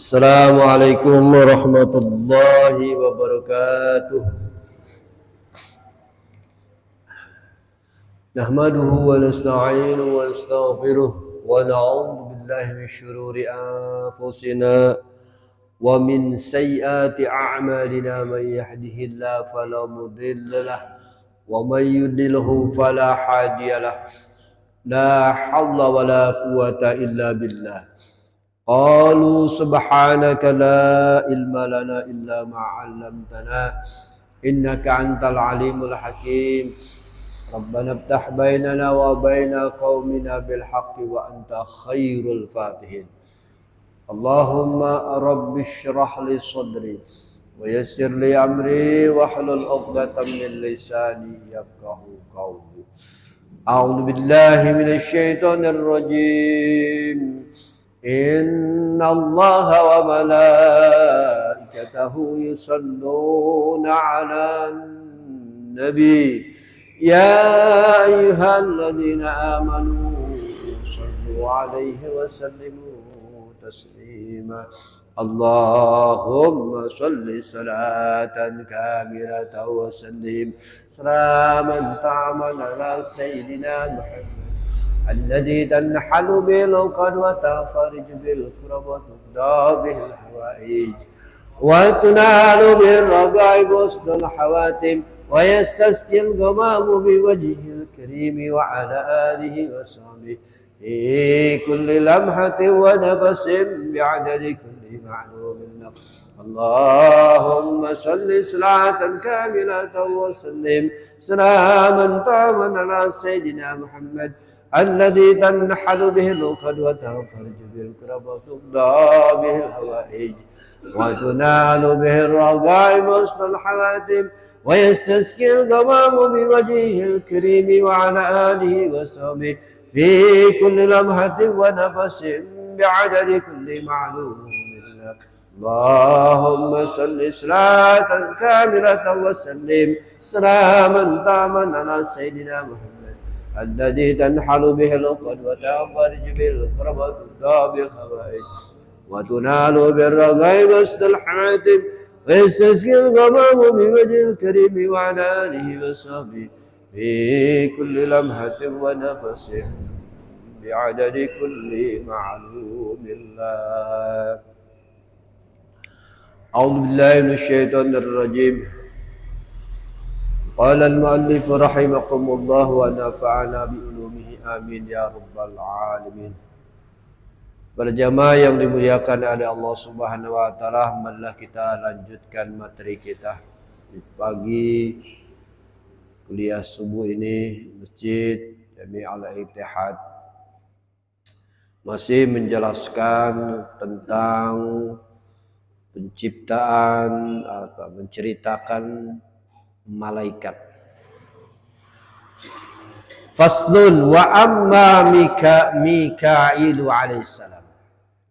Assalamualaikum warahmatullahi wabarakatuh. Nahmaduhu wa nasta'inuhu wa nastaghfiruh wa na'udzu billahi min syururi anfusina wa min sayyiati a'malina man yahdihillahu fala mudilla lahu wa man yudlilhu fala hadiyalah. La haula wa la quwwata illa billah. Qalu subhanaka la ilma lana illa ma 'allamtana innaka antal alimul hakim. Rabbana iftah bainana wa baina qaumina bil haqqi wa anta khairul fatihin. Allahumma rabbi shrah li sadri wa yassir li amri wa hlul 'uqdatam min lisani yafqahu qawli. A'udzu billahi minasy syaithanir rajim. Inna Allah wa malaikatahu yusalluna 'alan nabi ya ayyuhalladzina amanu sallu 'alaihi wa sallimu taslima. Allahumma salli salatan kamilatan wa sallim salaman ta'aman ala sayyidina Muhammad الذي تنحل به العقد وتفرج به الكرب وتقضى به الحوائج وتنال به الرغائب وحسن الحواتم ويستسقي الغمام بوجهه الكريم وعلى آله وصحبه في كل لمحة ونفس بعدد كل معلوم لك. اللهم صل صلاة كاملة وسلم سلاما تاما على سيدنا محمد الذي تنحل به العقد وتفرج به الكرب وتقضى به الحوائج وتنال به الرغائب وحسن الحواتم ويستسقي الغمام بوجهه الكريم وعلى آله وصحبه في كل لمحة ونفس بعدد كل معلوم لك. اللهم صل صلاة كاملة وسلم سلاما تاما على سيدنا محمد الذي تنحل به العقد وتفرج به الكرب وتقضى به الحوائج وتنال بالرغائب وحسن الحواتم ويستسقي الغمام بوجه الكريم وعلى آله وصحبه في كل لمحة ونفس بعدد كل معلوم لك. أعوذ بالله من الشيطان الرجيم. قال المؤلف رحمكم الله ونفعنا بعلومه amin ya rabbal alamin. Para jamaah yang dimuliakan oleh Allah Subhanahu wa taala, marilah kita lanjutkan materi kita di pagi kuliah subuh ini Masjid Jami' Al-Ittihad, masih menjelaskan tentang penciptaan atau menceritakan malaikat. Faslun wa amma Mika'ilu alaihissalam.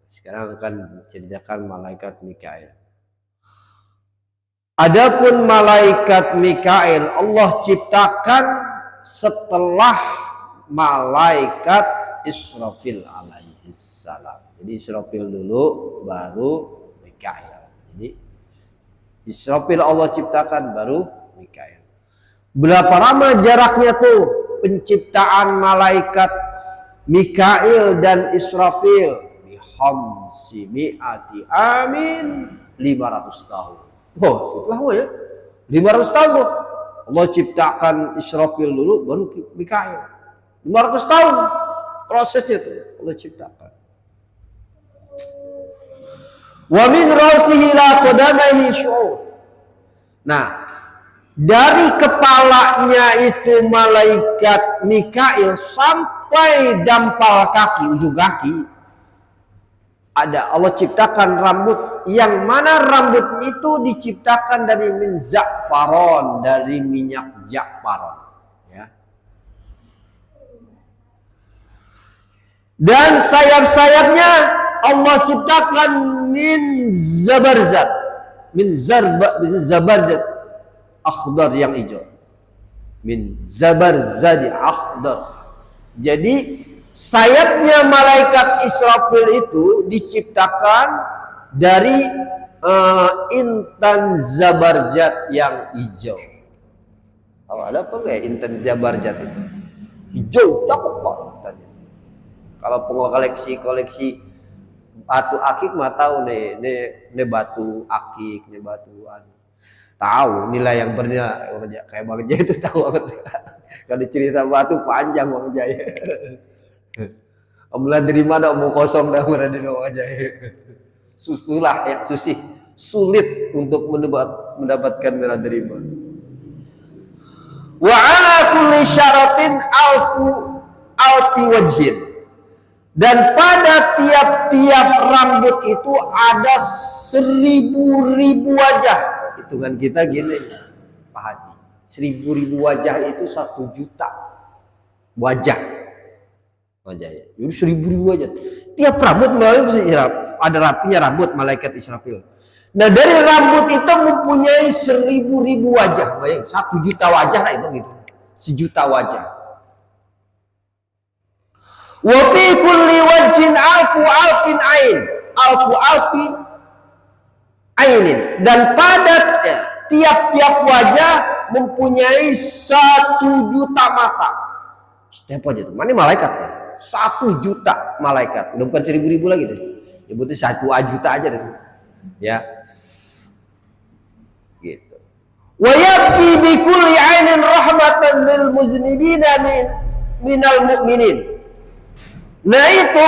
Sekarang akan menceritakan malaikat Mikail. Adapun malaikat Mikail Allah ciptakan setelah malaikat Israfil alaihissalam. Jadi Israfil dulu baru Mikail. Jadi Israfil Allah ciptakan baru Mikail. Berapa lama jaraknya tuh penciptaan malaikat Mikail dan Israfil? Bihamsi mi'ati amin, 500 tahun. Oh, lama ya. 500 tahun tuh. Allah ciptakan Israfil dulu baru Mikail. 500 tahun prosesnya tuh Allah ciptakan. Wa min rasihi la qadamaihi syu'ur. Nah, dari kepalanya itu malaikat Mikail sampai dampal kaki, ujung kaki, ada Allah ciptakan rambut, yang mana rambut itu diciptakan dari min za'faron, dari minyak za'faron, ya. Dan sayap-sayapnya Allah ciptakan min zabarzat, min zabarzat akhdar yang hijau, min zabarzadi akhdar. Jadi sayapnya malaikat Israfil itu diciptakan dari intan zabarjat yang hijau. Oh, ada apa enggak ya intan zabarjat itu? Hijau, cakep Pak intannya. Kalau koleksi batu akik mah tahu nih batu akik, nih batu tahu nilai yang bernilai kayak Bang Jaya itu tahu banget. Kalau cerita batu panjang Bang Jaya. Mulai dari mana mau kosong dah mulai dari Bang Jaya. Susulah ya sulit untuk mendapatkan bela derima. Wa ala kulli syaratin alfi wajhin. Dan pada tiap-tiap rambut itu ada 1000 wajah. Hitungan kita gini, Pak Hadi. 1000 wajah itu 1 juta wajah. Wajahnya. Jadi 1000 wajah. Tiap rambut ada rapinya rambut malaikat Israfil. Nah dari rambut itu mempunyai 1000 wajah. Bayang 1 juta wajah lah itu gitu. 1 juta wajah. Wa fi kulli wajhin alfin ainin, dan pada tiap-tiap wajah mempunyai 1 juta mata. Setiap wajah itu mana malaikat ya? 1 juta malaikat, udah bukan 1000 lagi deh. Nyebutnya 1 juta aja deh. Ya. Gitu. Wa yabki bi kulli ainin rahmatan lil muznibina minal mu'minin. Nah itu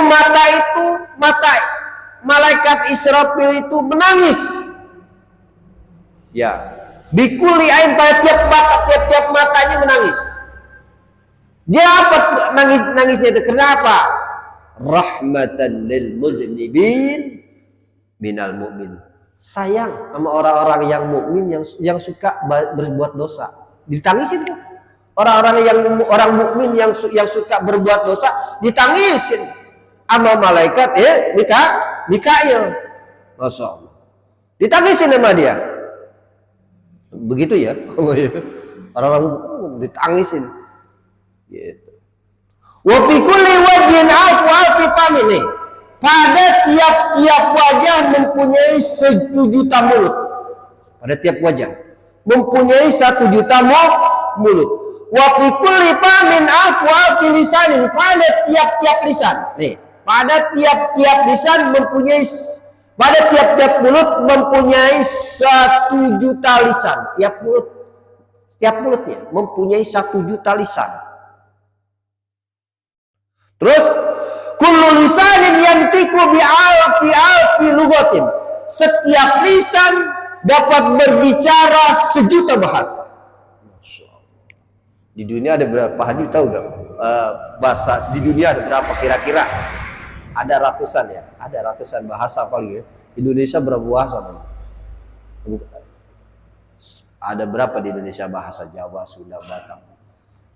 mata malaikat Israfil itu menangis. Ya, bikuli ain pada tiap matanya menangis. Dia apa nangisnya itu? Kenapa? Rahmatan lil muznibin minal mu'min. Sayang sama orang-orang yang mukmin yang suka berbuat dosa. Ditangisin tuh. Orang mukmin yang suka berbuat dosa ditangisin sama malaikat Mikail. Masya Allah. Ditangisin sama dia. Begitu ya. Orang-orang ditangisin. Gitu. Wa fi kulli wajhin alfi tamini. Pada tiap-tiap wajah mempunyai 1 juta mulut. Pada tiap wajah mempunyai 1 juta mulut. Wa fi kulli famin alfi lisanin. Pada tiap-tiap lisan. Nih, pada tiap-tiap lisan mempunyai, pada tiap-tiap mulut mempunyai 1 juta lisan. Setiap mulutnya mempunyai 1 juta lisan. Terus kullu lisanin yantiqu bi alfi lugatin. Setiap lisan dapat berbicara 1 juta bahasa. Di dunia ada berapa? Hadi tahu gak? Bahasa di dunia ada berapa kira-kira? Ada ratusan ya. Ada ratusan bahasa paling ya. Indonesia berapa bahasa? Ada berapa di Indonesia bahasa? Jawa, Sunda, Batak.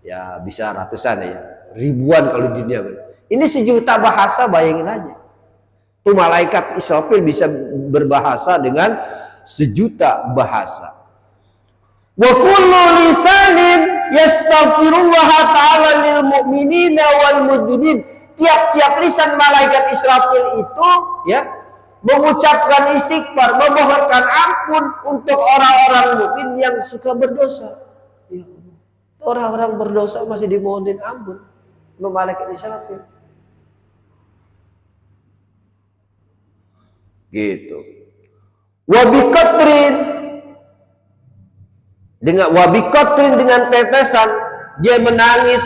Ya bisa ratusan ya. Ribuan kalau di dunia. Ini 1 juta bahasa, bayangin aja. Tuh malaikat Israfil bisa berbahasa dengan 1 juta bahasa. Wa kullu lisanin yastaghfirullah ta'ala lil mu'minina wal mudhibin. Tiap-tiap lisan malaikat Israfil itu ya mengucapkan istighfar, memohonkan ampun untuk orang-orang mukmin yang suka berdosa. Ya, orang-orang berdosa masih dimohonin ampun sama malaikat Israfil. Gitu. Wabikotrin dengan tetesan dia menangis,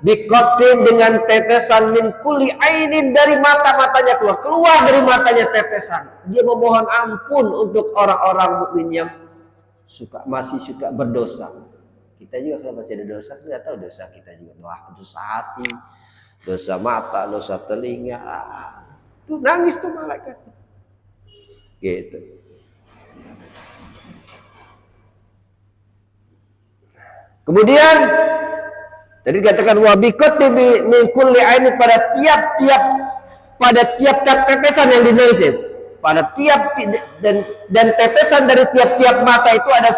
bikotrin dengan tetesan min kulli ainin, dari mata-matanya keluar dari matanya tetesan. Dia memohon ampun untuk orang-orang mukmin yang masih suka berdosa. Kita juga kalau masih ada dosa, kita tahu dosa kita juga. Wah, dosa hati, dosa mata, dosa telinga. Tuh nangis tuh malaikat. Gitu. Kemudian tadi dikatakan wabikot min kulli ainin, pada tiap-tiap tetesan yang dinangis itu, pada tiap dan tetesan dari tiap-tiap mata itu ada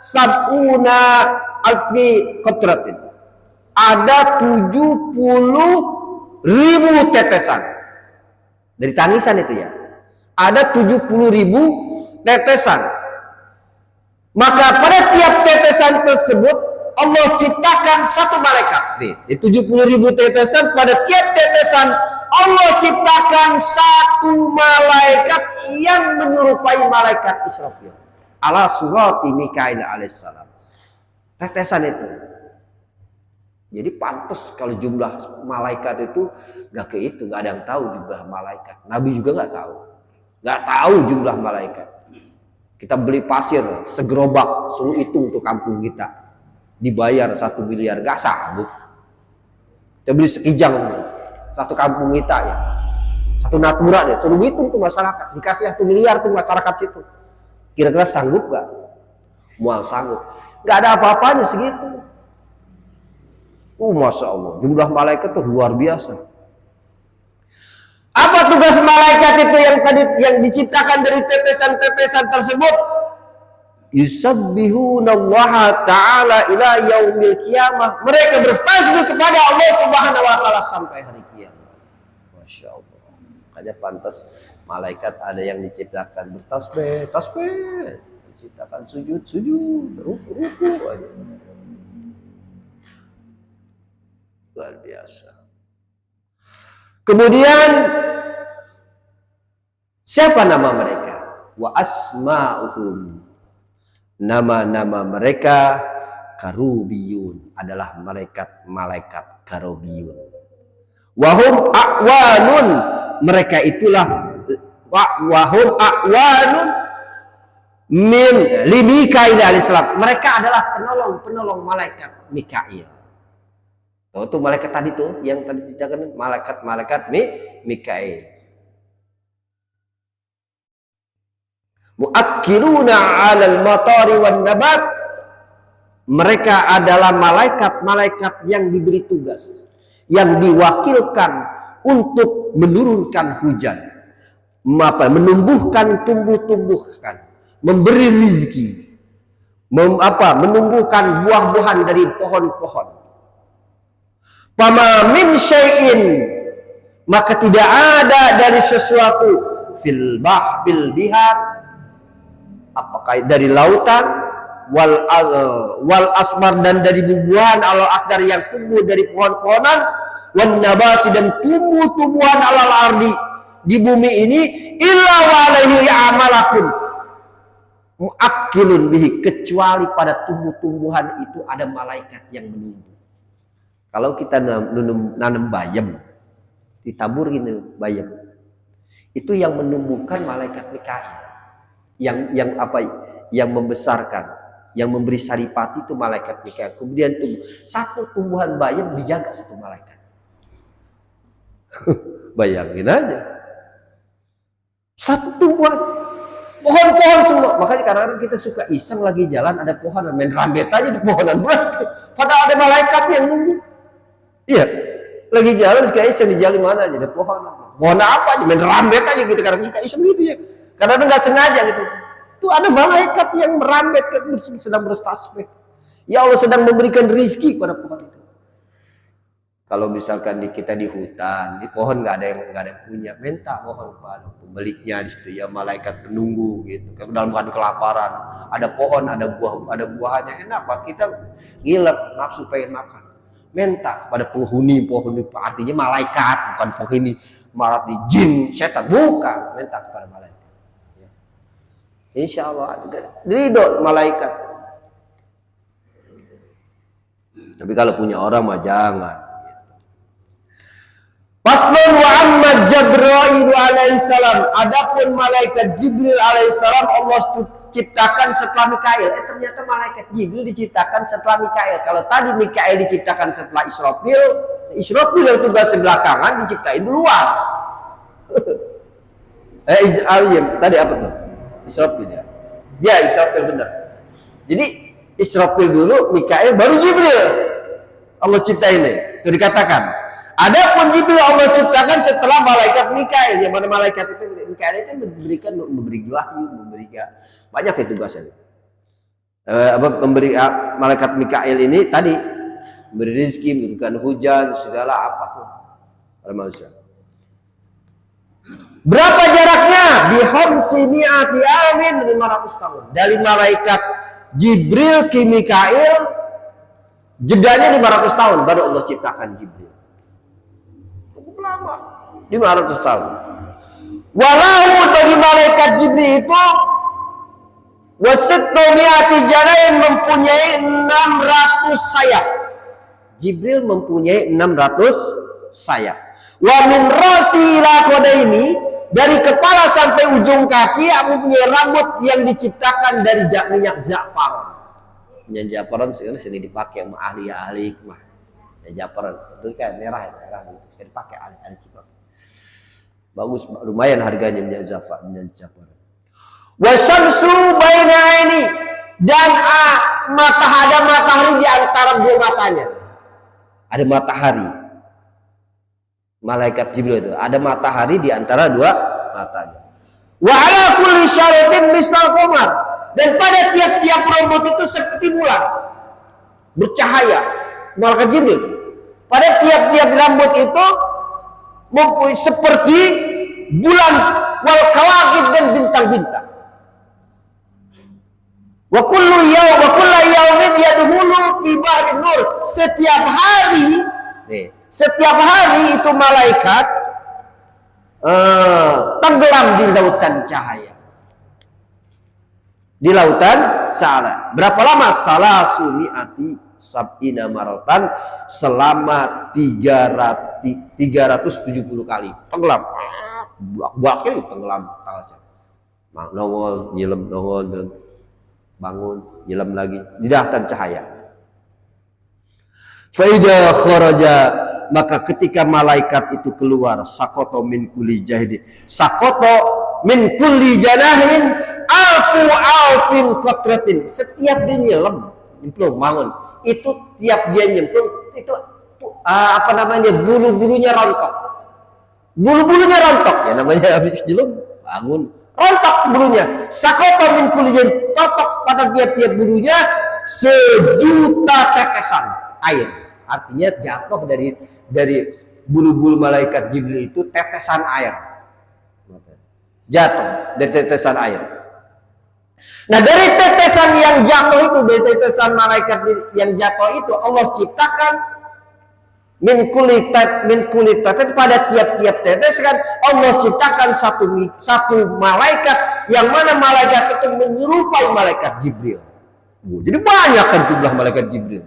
sab'una alfi qatratin. Ada 70.000 tetesan. Dari tangisan itu ya. Ada 70.000 tetesan. Maka pada tiap tetesan tersebut Allah ciptakan satu malaikat. Nih, 70.000 tetesan, pada tiap tetesan Allah ciptakan satu malaikat yang menyerupai malaikat Israfil. Ala surati Mikail alaihissalam. Tetesan itu. Jadi pantas kalau jumlah malaikat itu gak kehitung, gak ada yang tahu jumlah malaikat. Nabi juga gak tahu. Gak tahu jumlah malaikat. Kita beli pasir segerobak, suruh hitung untuk kampung kita. Dibayar 1 miliar, gak sanggup. Kita beli sekijang satu kampung kita ya. Satu natura deh, suruh hitung tuh masyarakat. Dikasih 1 miliar tuh masyarakat situ. Kira-kira sanggup gak? Mual sanggup. Gak ada apa-apanya segitu. Masya Allah, jumlah malaikat tuh luar biasa. Apa tugas malaikat itu yang diciptakan dari tetesan-tetesan tersebut? Yusabbihunallaha ta'ala ila yaumil qiyamah. Mereka bertasbih kepada Allah Subhanahu wa taala sampai hari kiamat. Masya Allah. Makanya pantas malaikat ada yang diciptakan bertasbih, tasbih, diciptakan sujud, ruku. Luar biasa. Kemudian siapa nama mereka? Wa asma'uhum. Nama-nama mereka karubiyun, adalah malaikat karubiyun. Wahum a'wanun, mereka itulah wahum a'wanun min Mikail alaihissalam. Mereka adalah penolong malaikat Mikail. Oh, itu malaikat tadi tuh yang tadi dikatakan malaikat Mikail. Muakkiluna 'alal matari wan nabat. Mereka adalah malaikat-malaikat yang diberi tugas, yang diwakilkan untuk menurunkan hujan, menumbuhkan tumbuh-tumbuhan, memberi rizki, menumbuhkan buah-buahan dari pohon-pohon. Fama min syai'in, maka tidak ada dari sesuatu fil bihar, apakah dari lautan, wal asmar, dan dari bubuhan alal asdar yang tumbuh dari pohon-pohonan, wan nabati, dan tumbuh-tumbuhan alal ardi, di bumi ini, illa wa alaihi amalakum muakkilun bihi, kecuali pada tumbuh-tumbuhan itu ada malaikat yang menunggu. Kalau kita nanam bayam, ditaburin bayam, itu yang menumbuhkan malaikat Mikail, yang membesarkan, yang memberi saripati itu malaikat Mikail. Kemudian satu tumbuhan bayam dijaga satu malaikat. Bayangin aja, satu tumbuhan, pohon-pohon semua. Makanya kadang-kadang kita suka iseng lagi jalan ada pohonan, main rambet aja di pohonan, padahal ada malaikat yang nunggu. Iya, lagi jalan suka iseng di jalan mana aja ada pohonan. Pohon apa aja, main rambet aja gitu, karena suka iseng gitu ya. Kadang-kadang nggak sengaja gitu. Itu ada malaikat yang merambet, sedang bertasbih. Ya Allah sedang memberikan rizki kepada pohon itu. Kalau misalkan kita di hutan, di pohon nggak ada yang punya, minta pohon kepada pemiliknya di situ ya, malaikat penunggu gitu. Kalau dalam keadaan kelaparan, ada pohon, ada buahnya enak, Pak. Kita ngilep, nafsu pengen makan. Minta kepada penghuni pohon itu, artinya malaikat, bukan penghuni marat di jin, setan, bukan, minta kepada malaikat. Ya. Insya Allah ridho malaikat. Tapi kalau punya orang mah jangan. Faslun wa amma Jibril alaihissalam. Adapun malaikat Jibril alaihissalam Allah ciptakan setelah Mikail. Ternyata malaikat Jibril diciptakan setelah Mikail. Kalau tadi Mikail diciptakan setelah Israfil yang tugasnya belakangan diciptain duluan. Tadi apa tuh? Israfil ya. Ya, Israfil benar. Jadi Israfil dulu, Mikail, baru Jibril. Allah ciptain ini. Itu dikatakan. Adapun Jibril Allah ciptakan setelah malaikat Mikail. Yang mana malaikat itu Mikail itu memberi wahyu, banyak ya tugasnya. Malaikat Mikail ini tadi memberi rezeki, memberikan hujan, segala apa tuh pada manusia. Berapa jaraknya? Bihomsi mi'ati amin, 500 tahun. Dari malaikat Jibril ke Mikail, jedanya 500 tahun baru Allah ciptakan Jibril. Cukup lama. 500 tahun. Walau bagi malaikat Jibril itu wasittu mi'ati janahin, mempunyai 600 sayap. Jibril mempunyai 600 sayap. Wa min rasi ila qadaini, dari kepala sampai ujung kaki mempunyai rambut yang diciptakan dari minyak za'faran. Minyak za'faran sini dipakai sama ahli-ahli hikmah. Minyak za'faran itu kayak merah itu dipakai ahli-ahli hikmah. Bagus, lumayan harganya minyak za'faran. Wa syamsu baina aini, dan ada matahari di antara dua matanya. Ada matahari. Malaikat Jibril itu ada matahari di antara dua matanya. Wa ala kulli syaratin misal qamar, dan pada tiap-tiap rambut itu seperti bulan bercahaya. Malaikat Jibril pada tiap-tiap rambut itu seperti bulan wal kawakib dan bintang-bintang. Wa kullu yaumin yadkhulu fi bahri nur, setiap hari itu malaikat tenggelam di lautan cahaya. Di lautan cahaya. Berapa lama? Salasumi'ati sab'ina marotan, selama 370 kali. Tenggelam. Buak-buaknya tenggelam. Nongol, nyelam, nongol, bangun, nyelam lagi. Di lautan cahaya. Faida kharaja, maka ketika malaikat itu keluar, sakoto min kulli jahidi, sakoto min kulli janahin alfin qatratin, setiap dia nyelam nyemplung bangun, itu tiap dia nyemplung itu bulu-bulunya rontok, ya namanya habis nyelam bangun rontok bulunya. Sakoto min kulli janahin, totok pada tiap-tiap bulunya 1.000.000 tetesan air. Artinya jatuh dari bulu-bulu malaikat Jibril itu tetesan air. Jatuh dari tetesan air. Nah, dari tetesan yang jatuh itu, dari tetesan malaikat yang jatuh itu, Allah ciptakan min kulli tatet, pada tiap-tiap tetes kan Allah ciptakan satu malaikat, yang mana malaikat itu menyerupai malaikat Jibril. Jadi banyak kan jumlah malaikat Jibril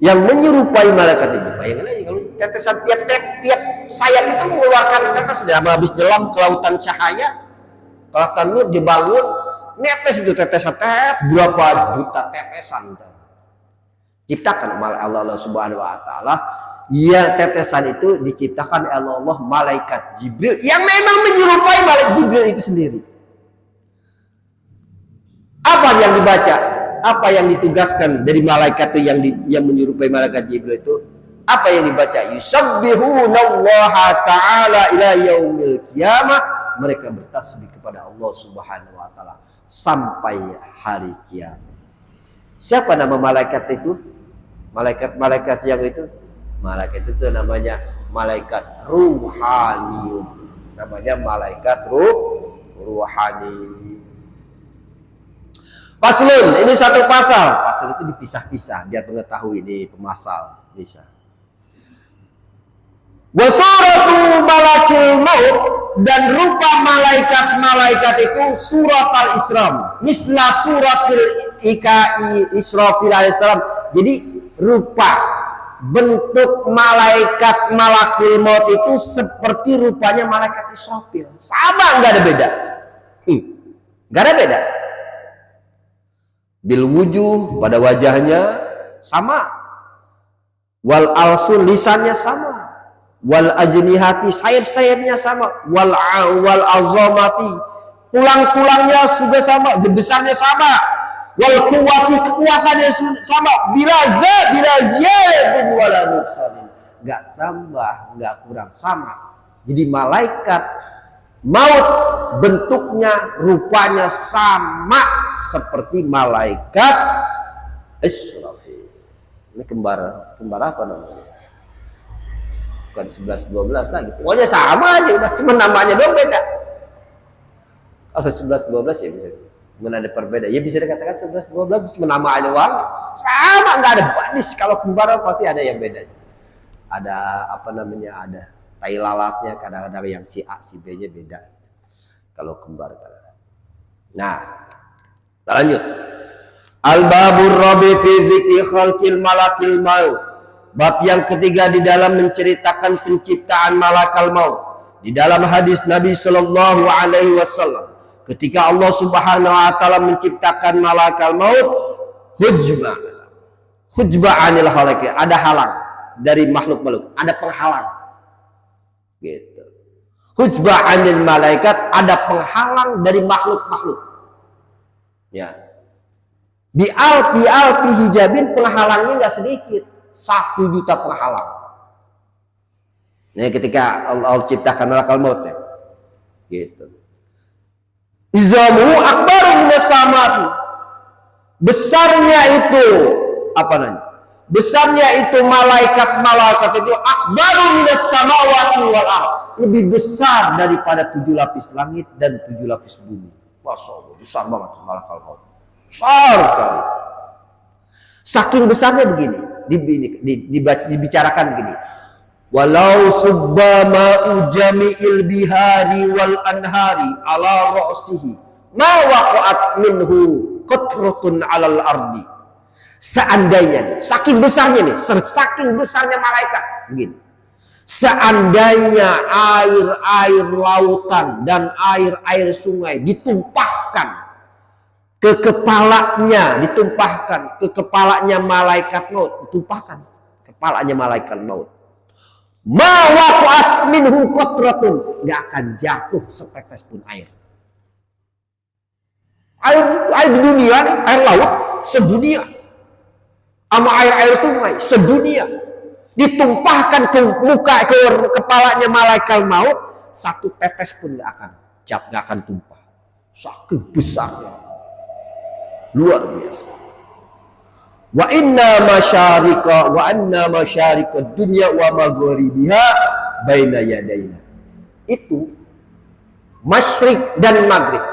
yang menyerupai malaikat itu. Bayangin aja kalau tetesan tiap sayap itu mengeluarkan tetes, sudah habis nyelam ke lautan cahaya, ke lautan nur, dibangun netes itu tetesan berapa juta tetesan ciptakan oleh Allah Subhanahu wa taala. Ya, tetesan itu diciptakan oleh Allah malaikat Jibril yang memang menyerupai malaikat Jibril itu sendiri. Apa yang dibaca? Apa yang ditugaskan dari malaikat itu yang menyerupai malaikat Jibril itu? Apa yang dibaca? Yusabbihunallaha ta'ala ila yaumil qiyamah. Mereka bertasbih kepada Allah Subhanahu wa taala sampai hari kiamat. Siapa nama malaikat itu? Malaikat yang itu? Malaikat itu namanya malaikat ruhani. Namanya malaikat ruhani. Paslun, ini satu pasal. Pasal itu dipisah-pisah biar mengetahui ini pemasal bisa. Wa suratu malakil maut, dan rupa malaikat itu surat al-Isram, misla suratil Israfil alaihissalam. Jadi rupa bentuk malaikat malakul maut itu seperti rupanya malaikat Israfil. Sama, nggak ada beda. Nggak ada beda. Bil wujuh, pada wajahnya sama, wal alsun, lisannya sama, wal ajnihati, sayap-sayapnya sama, wal azamati, tulang-tulangnya sudah sama, besarnya sama, wal kuwati, kekuatannya sama, bila ziyadatin wala nuqsanin, enggak tambah, enggak kurang, sama. Jadi malaikat maut bentuknya, rupanya sama seperti malaikat Israfil. Ini kembar apa namanya? bukan 11 12 lagi. Pokoknya sama aja, udah cuma namanya doang beda. Kalau 11 12 ya bisa. Mana ada perbedaan. Ya bisa dikatakan 11 12 cuma nama aja doang. Sama, nggak ada banis. Kalau kembar pasti ada yang beda. Ada apa namanya? Ada tai lalatnya, kadang-kadang yang si A si B-nya beda. Kalau kembar kan. Nah, kita lanjut. Al-babur rabi fi dzikri khalqil malakil maut. Bab yang ketiga di dalam menceritakan penciptaan malakal maut. Di dalam hadis Nabi sallallahu alaihi wasallam, ketika Allah Subhanahu wa taala menciptakan malakal maut, hujba anil khalaqi, ada halang dari makhluk-makhluk, ada penghalang. Gitu. Hujba anil malaikat, ada penghalang dari makhluk-makhluk. Ya. Bi alfi hijabin, penghalangnya enggak sedikit, 1 juta penghalang. Nah, ketika Allah ciptakan malakal maut ya. Gitu. Izamu akbaru minas samawati. Besarnya itu apa namanya? Besarnya itu malaikat itu akbaru minas samawati wal ardh. Lebih besar daripada 7 lapis langit dan 7 lapis bumi. Masya Allah, besar banget malakal maut. Besar sekali. Saking besarnya begini, dibicarakan begini. Walau subba ma'u jami'il bihari wal anhari ala ra'sihi ma waqa'at minhu qatratun 'alal ardi. Seandainya nih, saking besarnya malaikat begini. Seandainya air lautan dan air sungai ditumpahkan ke kepalanya, malaikat maut, ditumpahkan kepalanya malaikat maut. Ma waqa'at minhu qatratun, enggak akan jatuh setetes pun air. Air di dunia nih, air laut sedunia. Sama air sungai sedunia. Ditumpahkan ke muka, ke kepalanya malaikat maut, 1 tetes pun enggak akan tumpah. Saking besarnya. Luar biasa. Wa inna masyariqa dunya wa magharibiha baina yadayna. Itu masyrik dan maghrib,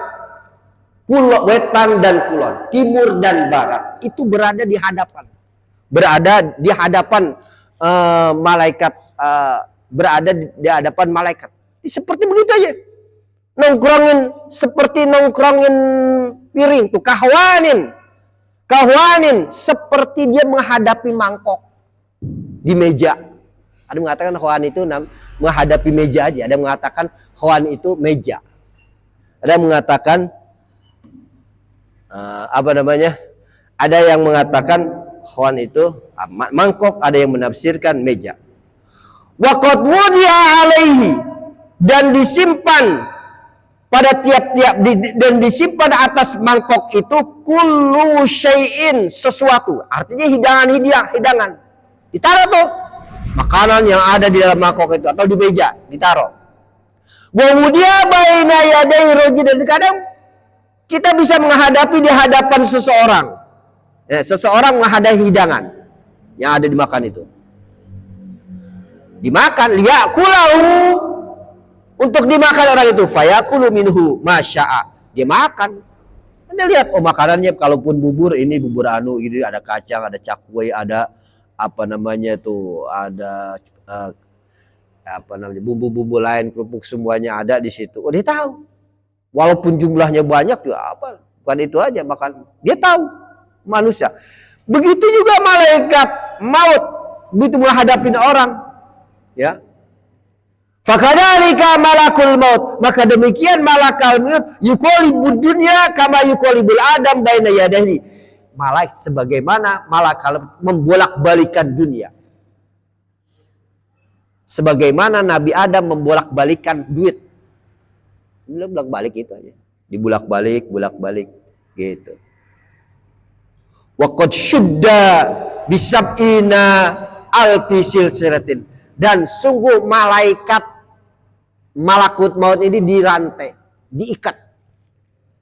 wetan dan kulon, timur dan barat, itu berada di hadapan. Malaikat, berada di hadapan malaikat. Seperti begitu aja. Seperti nongkrongin piring tuh, kahwanin seperti dia menghadapi mangkok di meja. Ada mengatakan khwan itu menghadapi meja aja, ada mengatakan khwan itu meja. Ada mengatakan ada yang mengatakan khwan itu mangkok, ada yang menafsirkan meja. Wa qad wudi'a alaihi, dan disimpan pada dan disimpan atas mangkok itu kullu syai'in, sesuatu, artinya hidangan ditaruh tuh makanan yang ada di dalam mangkok itu atau di meja ditaruh. Wa wudi'a baina yaday rajul, dan kadang kita bisa menghadapi di hadapan seseorang. Ya, seseorang menghadapi hidangan yang ada dimakan itu. Dimakan, liyakulahu, untuk dimakan orang itu, fayakulu minhu masya'a, dia makan. Anda lihat, oh makanannya kalaupun bubur, ini bubur ini ada kacang, ada cakwe, ada bumbu-bumbu lain, kerupuk, semuanya ada di situ. Oh, dia tahu. Walaupun jumlahnya banyak ya bukan itu aja makan. Dia tahu manusia. Begitu juga malaikat maut begitu menghadapi orang, ya. Fakadzalika malakul maut, maka demikian malakal maut yuqalibud dunya kama yuqalibul adam baina yadayhi. Malaikat sebagaimana malakal membolak-balikan dunia. Sebagaimana Nabi Adam membolak-balikan duit. Beliau bolak-balik itu aja. Dibolak-balik, bolak-balik gitu. Wa qad syudda bisab'ina alfi silsilatin, dan sungguh malakut maut ini dirantai, diikat.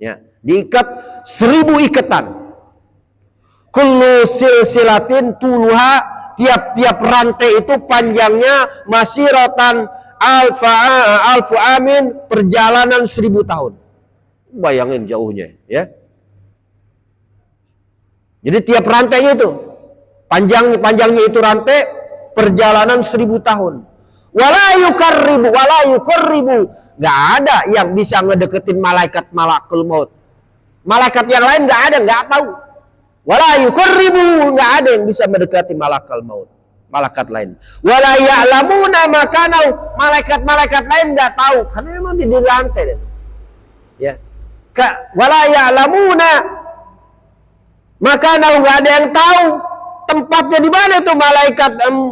Ya, diikat 1000 ikatan. Kullu silsilatin tuluha tiap-tiap rantai itu panjangnya masiratan alfu amin, perjalanan 1000 tahun. Bayangin jauhnya, ya. Jadi tiap rantainya itu panjangnya itu rantai perjalanan 1000 tahun. Wala yuqarribu, nggak ada yang bisa ngedeketin malakul maut. Malaikat yang lain nggak ada, nggak tahu. Wala yuqarribu, nggak ada yang bisa mendekati malakul maut. Malaikat lain. Wala ya'lamuna makanau, malaikat lain nggak tahu karena memang di lantai. Ya. Wala ya'lamuna makanau, nggak ada yang tahu tempatnya di mana itu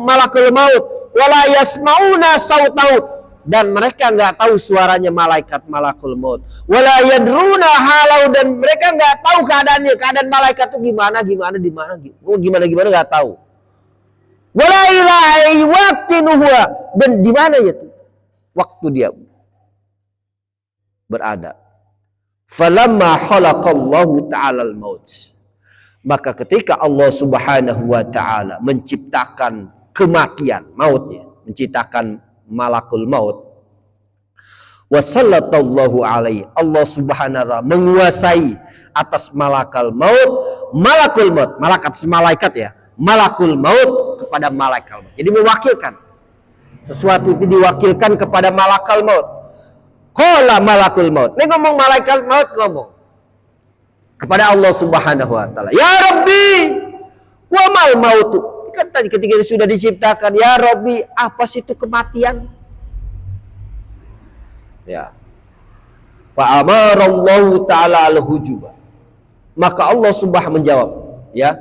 malakul maut. Wala yasmauna sautahu, dan mereka nggak tahu suaranya malakul maut. Wala yadruna halau, dan mereka nggak tahu keadaan malaikat itu gimana nggak tahu. Wala ilahi waqtinuhu, dan di mana itu waktu dia berada. Falamma khalaqallahu ta'ala al-maut, maka ketika Allah Subhanahu wa ta'ala menciptakan kematian, mautnya, menciptakan malakul maut, wasallatallahu alaihi, Allah Subhanahu wa ta'ala menguasai atas malakul maut, malaikat ya, malakul maut kepada malakul maut. Jadi mewakilkan sesuatu itu, diwakilkan kepada malakul maut. Qala malakul maut, ini ngomong malaikat maut, ngomong kepada Allah Subhanahu wa ta'ala, ya Rabbi, wa mal mautu. Kan tadi ketika sudah diciptakan, ya Rabbi, apa sih itu kematian? Ya. Fa amarallahu ta'ala al-hujuba. Maka Allah Subhanahu menjawab, ya.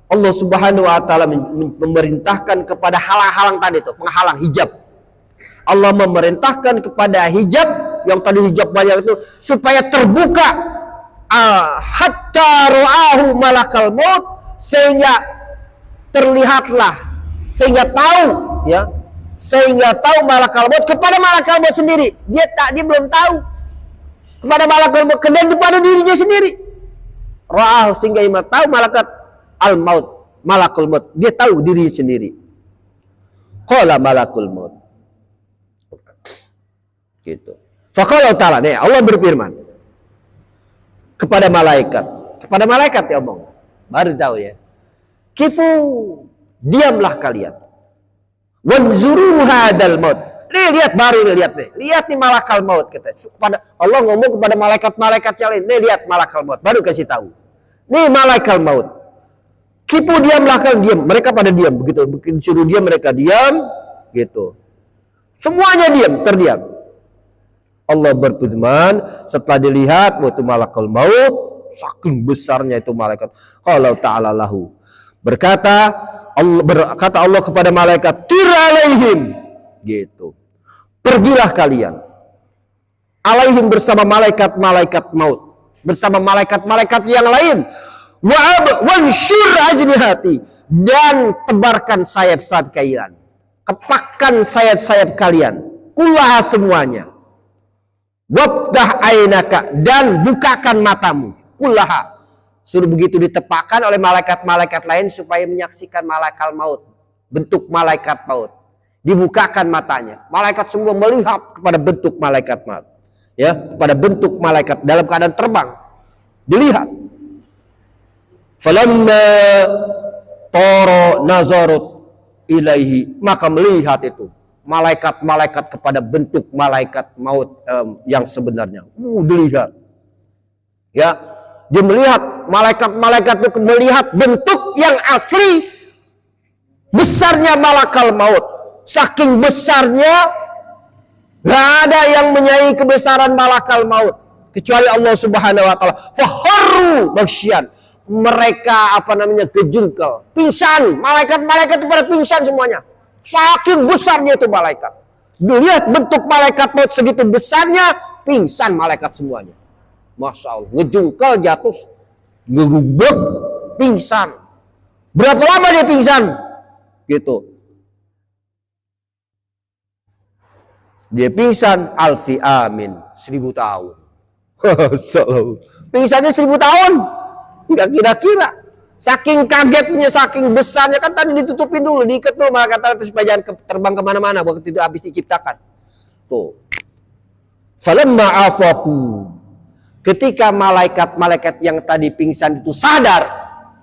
Allah Subhanahu wa ta'ala memerintahkan kepada halang-halang tadi itu, penghalang hijab. Allah memerintahkan kepada hijab, yang tadi hijab banyak itu, supaya terbuka hatta ru'ahu malakal maut, sehingga terlihatlah, sehingga tahu, ya, sehingga tahu malakal maut kepada malakal maut sendiri. Dia belum tahu kepada malakal maut, dan kepada dirinya sendiri. Ra'ahu, sehingga ia tahu malakat al maut, malakul maut, dia tahu diri sendiri. Qala malakul maut, gitu. Faqala ta'ala, nih Allah berfirman kepada malaikat ya omong, baru tahu ya. Kifu, diamlah kalian. Wanzuru hadal maut. Lihat nih malakal maut, kata. Kepada Allah ngomong kepada malaikat yang lain, lihat malakal maut, baru kasih tahu. Nih malakal maut. Kifu, diamlah kalian, diam. Mereka pada diam, begitu suruh diam mereka diam, gitu. Semuanya diam, terdiam. Allah berfirman setelah dilihat waktu malakal maut, saking besarnya itu malaikat. Qala ta'ala lahu, berkata Allah kepada malaikat, tir alaihim, gitu. Pergilah kalian alaihim bersama malaikat maut, bersama malaikat yang lain. Wansyur ajnihati, dan tebarkan sayap-sayap kalian, kepakkan sayap-sayap kalian, kullaha semuanya. Wabdah ainaka, dan bukakan matamu, kullaha. Suruh begitu ditepakkan oleh malaikat-malaikat lain supaya menyaksikan malakal maut, bentuk malaikat maut. Dibukakan matanya. Malaikat semua melihat kepada bentuk malaikat maut. Ya, kepada bentuk malaikat dalam keadaan terbang. Dilihat. Falamma tara nazarut ilaihi, maka melihat itu malaikat-malaikat kepada bentuk malaikat maut yang sebenarnya. Dilihat. Ya, dia melihat malaikat-malaikat itu, melihat bentuk yang asli besarnya malakal maut. Saking besarnya, gak ada yang menyaingi kebesaran malakal maut kecuali Allah Subhanahu wa ta'ala. Faharru maghsyan, mereka kejungkel, pingsan. Malaikat-malaikat itu pada pingsan semuanya. Saking besarnya itu malaikat. Dilihat bentuk malaikat maut segitu besarnya, pingsan malaikat semuanya. Masya Allah, ngejungkel, jatuh, ngegubuk, pingsan. Berapa lama dia pingsan? Gitu. Dia pingsan alfi amin, 1000 tahun. Pingsannya 1000 tahun. Enggak kira-kira. Saking kagetnya, saking besarnya, kan tadi ditutupin dulu, diikat dulu malaikat supaya jangan terbang kemana-mana waktu itu habis diciptakan. Tuh. Falamma afaku. Ketika malaikat-malaikat yang tadi pingsan itu sadar,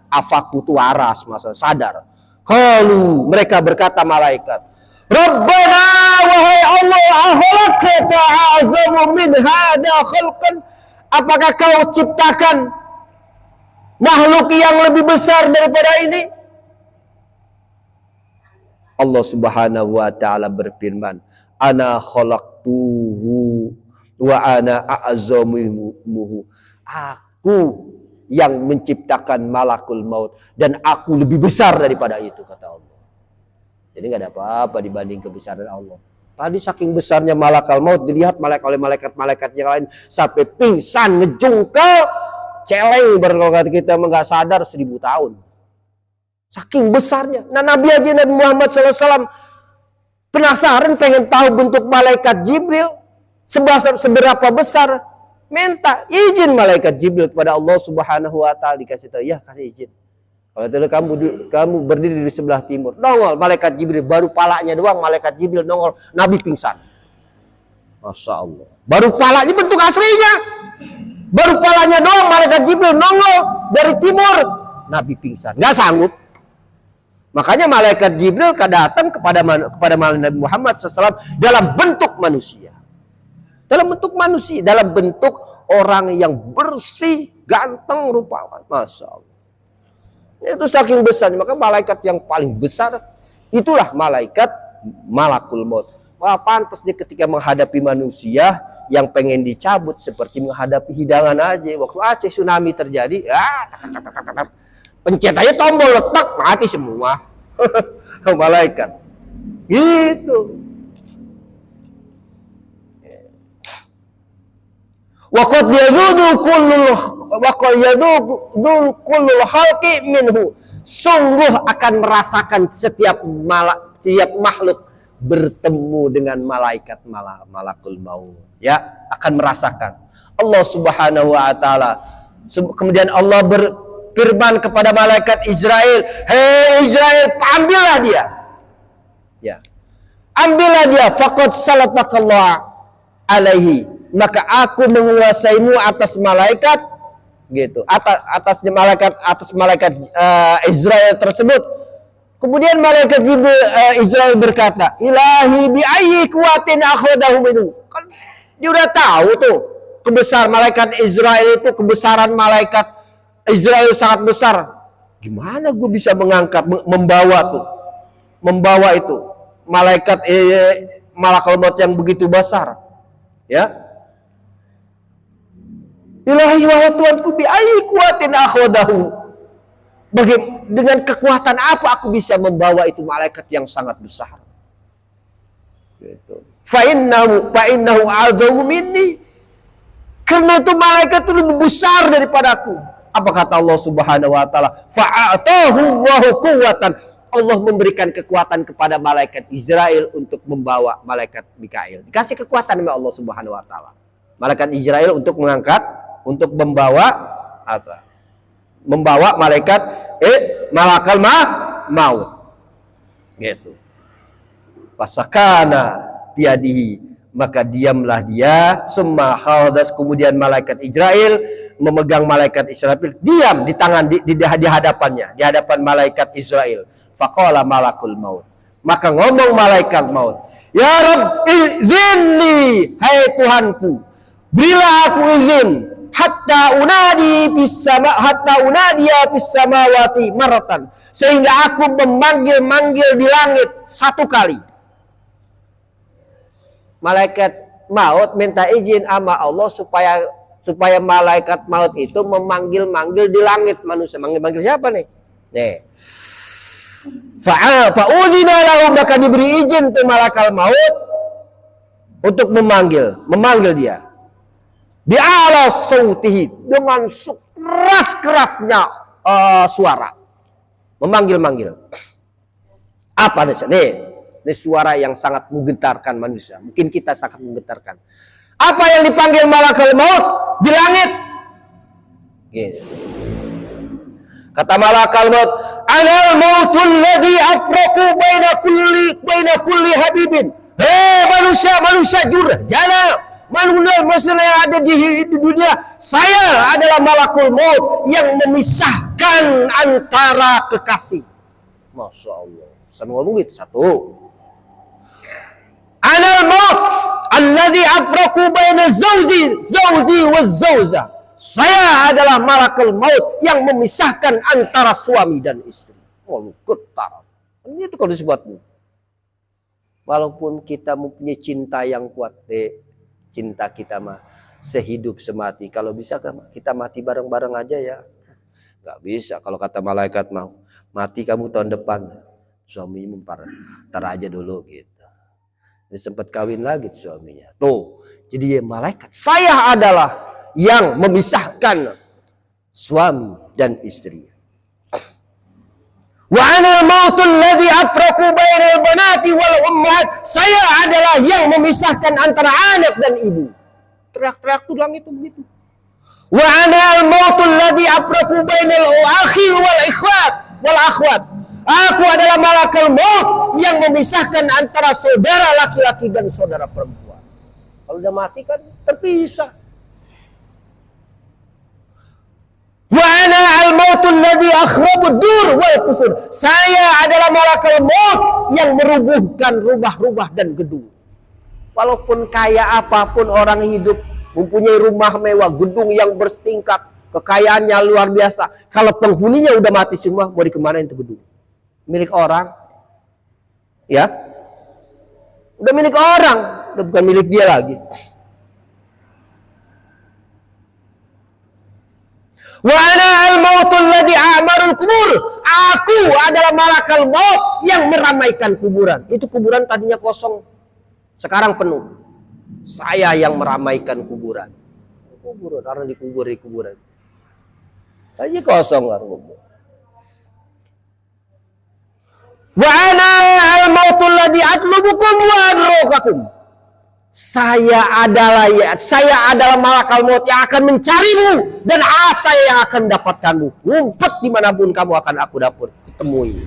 afaku itu waras, masa sadar. Qalu, mereka berkata malaikat, Rabbana, wahai Allah, ahlakta azamu min hada khalqan. Apakah kau ciptakan makhluk yang lebih besar daripada ini? Allah Subhanahu wa taala berfirman, Ana khalaqtuhu wa ana a'zamuhu. Aku yang menciptakan malakul maut dan aku lebih besar daripada itu, kata Allah. Jadi nggak ada apa-apa dibanding kebesaran Allah. Tadi saking besarnya malakul maut dilihat oleh malaikat-malaikat yang lain sampai pingsan, ngejungkel, celeng berkata kita nggak sadar 1000 tahun. Saking besarnya. Nah, Nabi Muhammad SAW penasaran, pengen tahu bentuk malaikat Jibril seberapa besar. Minta izin malaikat Jibril kepada Allah Subhanahu wa taala, dikasih tahu, ya kasih izin. Kalau itu kamu berdiri di sebelah timur, nongol malaikat Jibril, baru palanya doang malaikat Jibril nongol, Nabi pingsan. Masya Allah. Baru palanya bentuk aslinya. Baru palanya doang malaikat Jibril nongol dari timur, Nabi pingsan, nggak sanggup. Makanya malaikat Jibril datang kepada Nabi Muhammad SAW dalam bentuk manusia. Dalam bentuk manusia, dalam bentuk orang yang bersih, ganteng, rupawan. Masya Allah. Itu saking besarnya. Maka malaikat yang paling besar, itulah malaikat malakul maut. Wah, pantas dia ketika menghadapi manusia yang pengen dicabut seperti menghadapi hidangan aja. Waktu Aceh tsunami terjadi, pencet aja tombol, letak, mati semua. Malaikat. Gitu. Waqad yadudu kullul khalqi minhu. Sungguh akan merasakan setiap makhluk bertemu dengan malakul maut. Ya, akan merasakan. Allah Subhanahu wa taala. Kemudian Allah berfirman kepada malaikat Israel, "Hei Israel, ambillah dia." Ya. Ambillah dia, faqad salatakallah alaihi. Maka aku menguasaimu atas malaikat, gitu, atas malaikat Israel tersebut. Kemudian malaikat Israel berkata, Ilahi bi ayyi kuwatin akhadahu minhu. Kan dia udah tahu tuh kebesaran malaikat Israel itu, kebesaran malaikat Israel sangat besar. Gimana gue bisa mengangkat, membawa itu malaikat malakul maut yang begitu besar, ya? Ilahi wahai Tuhanku, bi ayyi kuwatin akhadahu. Dengan kekuatan apa aku bisa membawa itu malaikat yang sangat besar? Gitu. Fa innahu a'dhamu minni. Karena itu malaikat itu lebih besar daripada aku. Apa kata Allah Subhanahu wa taala? Fa'atahu Allahu quwwatan. Allah memberikan kekuatan kepada malaikat Israel untuk membawa malaikat Mikail. Dikasih kekuatan oleh Allah Subhanahu wa taala. Malaikat Israel untuk mengangkat, untuk membawa apa? Membawa malaikat malakal maut. Gitu. Pasakana biadihi, maka diamlah dia, summa khadas, kemudian malaikat Israel memegang malaikat Israel, diam di tangan di hadapannya, di hadapan malaikat Israel. Faqala malakul maut, maka ngomong malaikat maut, ya Rabb izinli, hai Tuhanku, berilah aku izin, hatta unadiya fis samawati maratan, sehingga aku memanggil di langit satu kali. Malaikat maut minta izin sama Allah supaya malaikat maut itu memanggil di langit manusia. Manggil siapa nih? Nih. Fa'udhina lahu, maka diberi izin tuh malaikat maut untuk memanggil dia. Bi'ala sautihi, dengan keras-kerasnya suara. Memanggil. Apa nih? Ini suara yang sangat menggetarkan manusia. Mungkin kita sangat menggetarkan. Apa yang dipanggil malaikat maut di langit? Gitu. Kata malakal maut, anal mautul ladzi afraqu baina kulli habibin. Hei manusia jurjana, manusia yang ada di dunia, saya adalah malakul maut yang memisahkan antara kekasih. Masya Allah. Saya ngomong gitu. Satu. Anal maut alladzi afraqu baina zawji wa zawja. Saya adalah malakul maut yang memisahkan antara suami dan istri. Oh, getar. Ini itu kalau disebut. Walaupun kita mempunyai cinta yang kuat, cinta kita mah sehidup semati. Kalau bisa kita mati bareng-bareng aja ya. Gak bisa. Kalau kata malaikat mau mati kamu tahun depan, suamimu tar aja dulu gitu. Dia sempat kawin lagi suaminya. Tuh, jadi malaikat. Saya adalah yang memisahkan suami dan istri. Wa anal mautul ladzi afraqu bainal banati wal ummahat. Saya adalah yang memisahkan antara anak dan ibu. Teriak-teriak tuh dalam itu begitu. Wa anal mautul ladzi afraqu bainal akhi wal ikhwat wal akhwat. Aku adalah malakul maut yang memisahkan antara saudara laki-laki dan saudara perempuan. Kalau udah mati kan terpisah. Wa ana al-mautul ladzi akhrabud dur wal qusur. Saya adalah malakul maut yang merubuhkan rumah-rumah dan gedung. Walaupun kaya apapun orang hidup, mempunyai rumah mewah, gedung yang bertingkat, kekayaannya luar biasa. Kalau penghuninya udah mati semua, mau dikemanain itu gedung? Milik orang. Ya. Udah milik orang, udah bukan milik dia lagi. Wa ana al-mautul ladzi a'marul kubur. Aku adalah malakal maut yang meramaikan kuburan. Itu kuburan tadinya kosong, sekarang penuh. Saya yang meramaikan kuburan. Kuburan, orang dikubur di kuburan. Tadinya kosong kan kubur. Wa ana al-mautul ladzi atlubukum wa adrukakum. Saya adalah malakal maut yang akan mencarimu dan saya yang akan mendapatkanmu. Ngumpet dimanapun kamu akan aku dapat ketemui.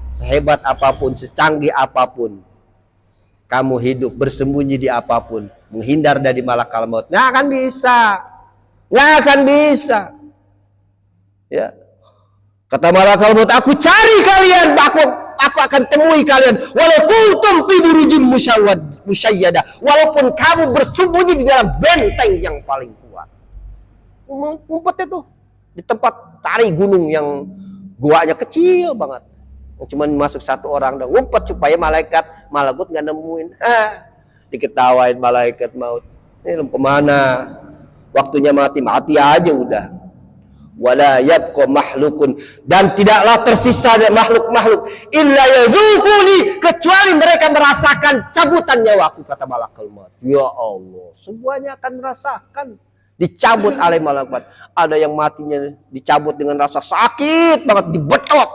Sehebat apapun, secanggih apapun kamu hidup, bersembunyi di apapun, menghindar dari malakal maut, nggak akan bisa. Ya, kata malakal maut, aku cari kalian, aku akan temui kalian walau kuntum fi burujin musyayyada, walaupun kamu bersembunyi di dalam benteng yang paling kuat. Ngumpet itu di tempat tari gunung yang guanya kecil banget, yang cuma masuk satu orang dong, ngumpet supaya malaikat nggak nemuin. Diketawain malaikat maut, ini kemana, waktunya mati aja udah. Wala yabqa mahlukun, dan tidaklah tersisa makhluk-makhluk illa yadzuquni, kecuali mereka merasakan cabutan nyawaku, kata malakul maut. Ya Allah, semuanya akan merasakan dicabut oleh malaikat. Ada yang matinya dicabut dengan rasa sakit banget, dibetot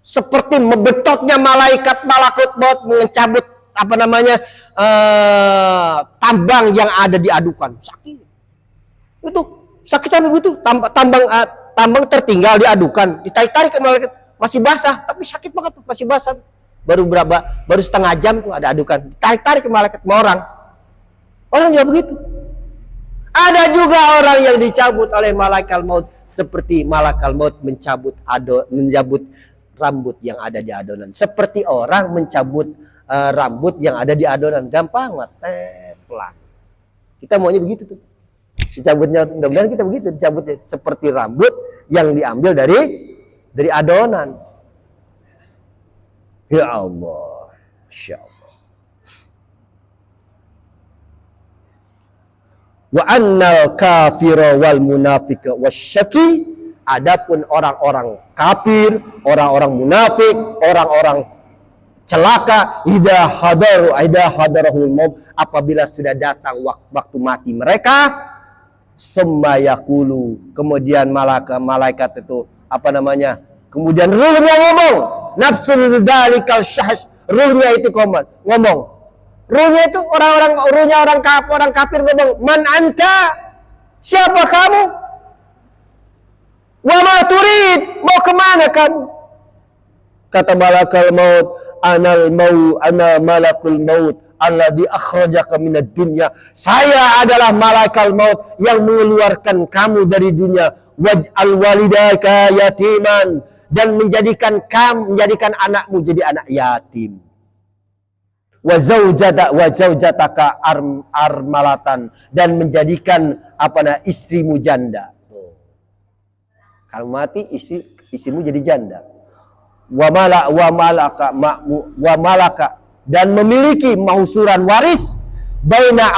seperti membetotnya malakut maut mencabut tambang yang ada diadukan. Sakit itu. Sakit sampai begitu, tambang tertinggal diadukan, ditarik-tarik ke malaikat, masih basah, tapi sakit banget tuh, masih basah. Baru setengah jam tuh ada adukan, ditarik-tarik ke malaikat sama orang juga begitu. Ada juga orang yang dicabut oleh malaikat maut seperti malaikat maut mencabut rambut yang ada di adonan, seperti orang mencabut rambut yang ada di adonan, gampang banget, pelan. Kita maunya begitu tuh. Dicabutnya, mudah-mudahan kita begitu, dicabutnya seperti rambut yang diambil dari adonan. Ya Allah, Masya Allah. Wa annal kafira wal munafika wasyaki, adapun orang-orang kafir, orang-orang munafik, orang-orang celaka, idza hadarahul maut, apabila sudah datang waktu mati mereka, summa yaqulu, kemudian malaikat itu kemudian ruhnya ngomong, nafsul dalikal syahs, ruhnya itu ngomong, ruhnya itu orang kafir ngomong, man anta, siapa kamu? Wa ma turid, mau kemana kamu? Kata malakal maut, ana malakul maut alladzi akhrajaka minad dunya. Saya adalah malakal maut yang mengeluarkan kamu dari dunia. Waj'al walidaka yatiman, dan menjadikan anakmu jadi anak yatim. Wa zaujataka armalatan, dan menjadikan istrimu janda. Kalau mati istrimu jadi janda. Wa malaka, dan memiliki mahusuran waris baina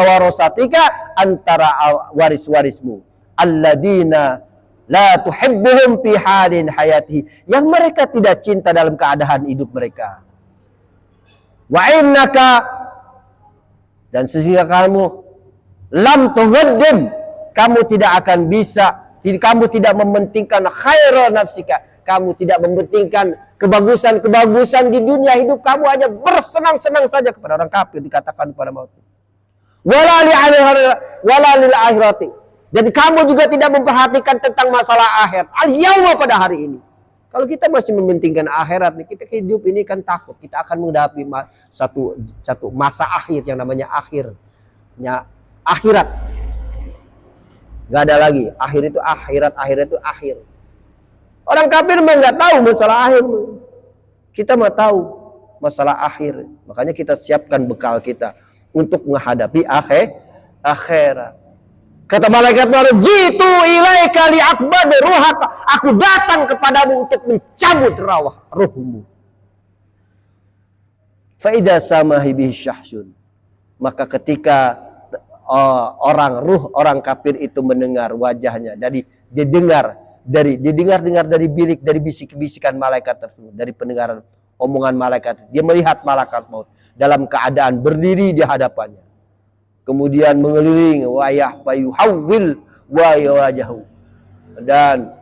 warasatika, antara waris-warismu, alladzina la tuhibbuhum fi halin hayati, yang mereka tidak cinta dalam keadaan hidup mereka. Wa innaka, dan sesungguhnya kamu lam tughaddim, kamu tidak akan bisa, kamu tidak mementingkan khairan nafsika, kamu tidak mementingkan kebagusan di dunia. Hidup kamu hanya bersenang-senang saja. Kepada orang kafir dikatakan pada maut. Wala lil akhirati, dan kamu juga tidak memperhatikan tentang masalah akhir. Al-yauma, pada hari ini. Kalau kita masih mementingkan akhirat nih, kita hidup ini kan takut kita akan menghadapi satu masa akhir yang namanya akhirat. Gak ada lagi akhir itu akhir. Orang kafir mah nggak tahu masalah akhir. Kita mah tahu masalah akhir. Makanya kita siapkan bekal kita untuk menghadapi akhirat. Kata malaikat baru, jitu ilaika li'aqbad ruhaka, aku datang kepadamu untuk mencabut ruhmu. Fa idza samahi bihi syahsun, maka ketika orang kafir itu mendengar wajahnya, didengar dari bilik, dari bisik-bisikan malaikat tersebut, dari pendengaran omongan malaikat, dia melihat malaikat maut dalam keadaan berdiri di hadapannya, kemudian mengelilingi payuhawil wajahu, dan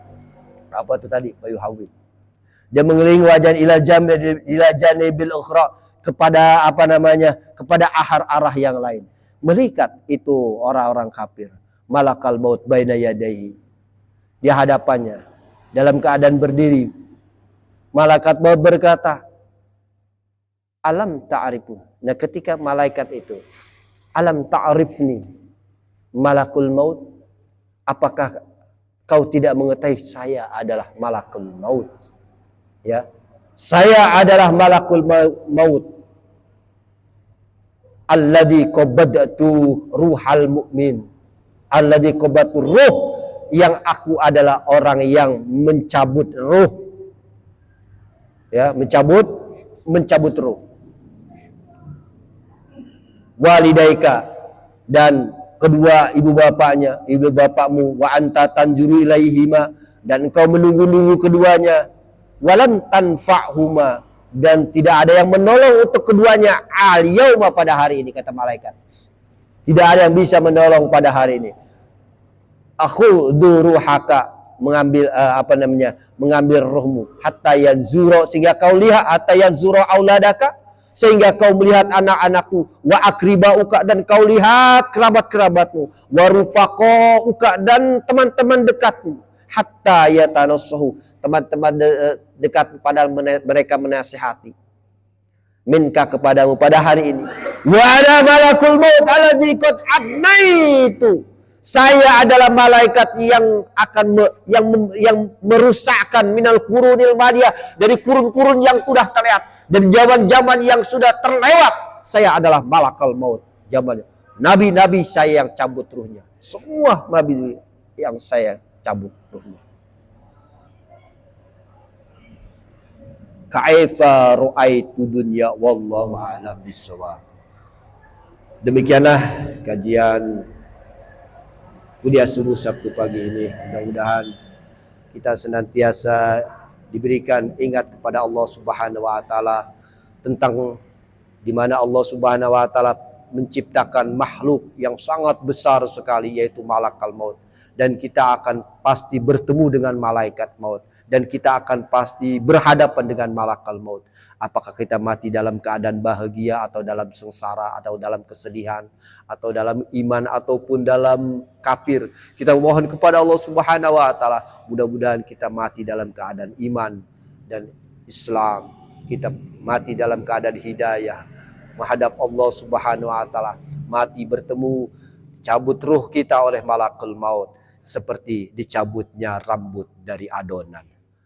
payuhawil, dia mengelilingi wajah ila janibil ukhra, kepada kepada arah yang lain. Melihat itu orang-orang kafir, malakal maut baina yadayhi, di hadapannya dalam keadaan berdiri. Malaikat maut berkata, alam ta'rifu. Nah, ketika malaikat itu, alam ta'rifni malakul maut, apakah kau tidak mengetahui saya adalah malakul maut? Ya, saya adalah malakul maut. Alladzi qabadtu ruhal mu'min, alladzi qabadtu ruh, yang aku adalah orang yang mencabut ruh, ya, mencabut ruh. Walidaika, dan kedua ibu bapakmu, wa anta tanjuru ilaihima, dan engkau menunggu-nunggu keduanya, walam tanfa'huma, dan tidak ada yang menolong untuk keduanya al-yauma, pada hari ini. Kata malaikat, tidak ada yang bisa menolong pada hari ini. Aku duruhaka, mengambil rohmu, hatta yanzuro, sehingga kau lihat, hatta yanzuro auladaka, sehingga kau melihat anak-anakku, wa akribauka, dan kau lihat kerabat-kerabatmu, wa rufaqauka, dan teman-teman dekatmu, hatta yatanassahu, teman-teman dekat kepada mereka menasihati, minka, kepadamu pada hari ini. Wa ana malakul maut alladzi qad abnaitu, saya adalah malaikat yang akan yang merusakkan minal qurunil madiyah, dari kurun-kurun yang sudah terlewat, dari zaman-zaman yang sudah terlewat. Saya adalah malakul maut. Zamannya nabi-nabi saya yang cabut ruhnya, semua nabi yang saya cabut ruhnya. Kaifa ru'aitu dunya wallahu a'lam bissawab. Demikianlah kajian kuliah subuh Sabtu pagi ini. Mudah-mudahan kita senantiasa diberikan ingat kepada Allah Subhanahu wa taala, tentang di mana Allah Subhanahu wa taala menciptakan makhluk yang sangat besar sekali, yaitu malakal maut. dan kita akan pasti bertemu dengan malaikat maut, dan kita akan pasti berhadapan dengan malakal maut. Apakah kita mati dalam keadaan bahagia atau dalam sengsara atau dalam kesedihan atau dalam iman ataupun dalam kafir. Kita mohon kepada Allah Subhanahu wa taala, mudah-mudahan kita mati dalam keadaan iman dan Islam. Kita mati dalam keadaan hidayah menghadap Allah Subhanahu wa taala, mati bertemu, cabut ruh kita oleh malakul maut seperti dicabutnya rambut dari adonan.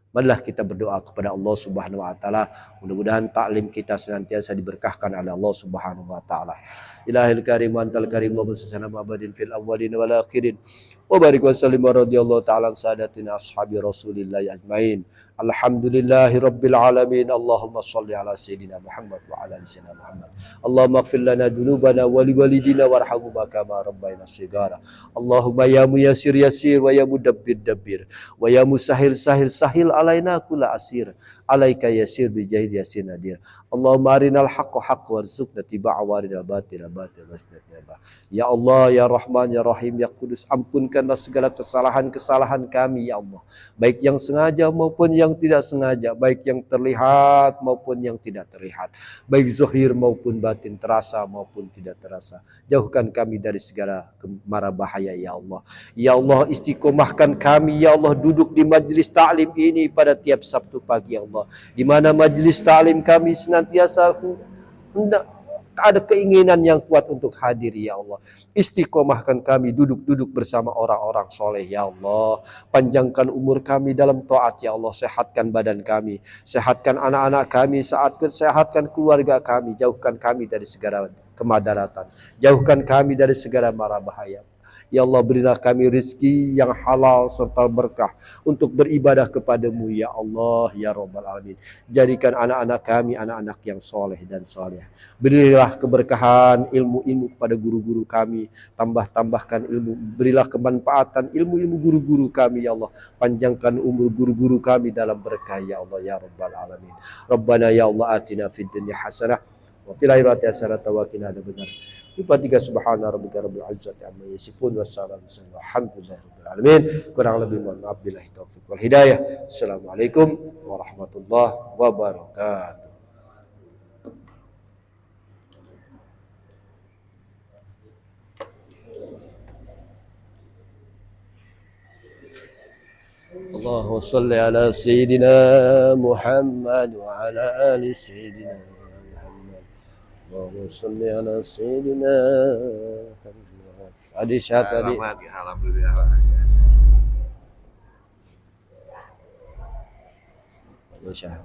Marilah kita berdoa kepada Allah Subhanahu wa taala, mudah-mudahan taklim kita senantiasa diberkahkan oleh Allah Subhanahu wa taala. Ilahil karim wa antal karim, Allahumma salli abadin fil awwalin wal akhirin wa barik wa sallim wa radhiyallahu ta'ala an sadatina ashabi Rasulillah ajmain. Alhamdulillahi rabbil alamin. Allahumma salli ala sayyidina Muhammad wa ala ali sayyidina Muhammad. Allahumma ighfir lana dhunubana wa liwalidina warhamhuma kama rabbayana shighara. Allahumma ya muyassir yassir wa ya mudabbir dabbir wa ya musahhil sahil sahil alaina kulla asir. Alaika yassir bi jahil yassir nadir. Allahumma arinal haqqa haqqa warzuqna tibaa wa arinal batila batila wasnatna. Ya Allah, ya Rahman, ya Rahim, ya Kudus, ampunkanlah segala kesalahan-kesalahan kami ya Allah, baik yang sengaja maupun yang tidak sengaja, baik yang terlihat maupun yang tidak terlihat, baik zahir maupun batin, terasa maupun tidak terasa. Jauhkan kami dari segala mara bahaya ya Allah. Ya Allah, istiqomahkan kami ya Allah duduk di majlis ta'lim ini pada tiap Sabtu pagi ya Allah, di mana majlis ta'lim kami senantiasa hendak ada keinginan yang kuat untuk hadir ya Allah. Istiqomahkan kami duduk-duduk bersama orang-orang soleh ya Allah. Panjangkan umur kami dalam taat ya Allah. Sehatkan badan kami, sehatkan anak-anak kami, sehatkan keluarga kami. Jauhkan kami dari segala kemadaratan, jauhkan kami dari segala mara bahaya. Ya Allah, berilah kami rezeki yang halal serta berkah untuk beribadah kepadamu ya Allah ya Rabbal Alamin. Jadikan anak-anak kami anak-anak yang soleh dan soleh. Berilah keberkahan ilmu-ilmu kepada guru-guru kami. Tambahkan ilmu. Berilah kemanfaatan ilmu-ilmu guru-guru kami ya Allah. Panjangkan umur guru-guru kami dalam berkah ya Allah ya Rabbal Alamin. Rabbana ya Allah atina fid dunya hasanah wa fil akhirati hasanah wa qina adzabannar. Tiga subhana rabbika rabbil izzati amma yasifun wassalamu alhamdulillahi rabbil alamin. Kurang lebih mohon maaf, billahi taufik wal hidayah. Assalamualaikum warahmatullahi wabarakatuh. Allahumma salli ala sayyidina Muhammad wa ala ali sayyidina Muhammad. Allahumma salli ala sayyidina Muhammad. Adi syahad tadi. Alhamdulillah. Adi syahad.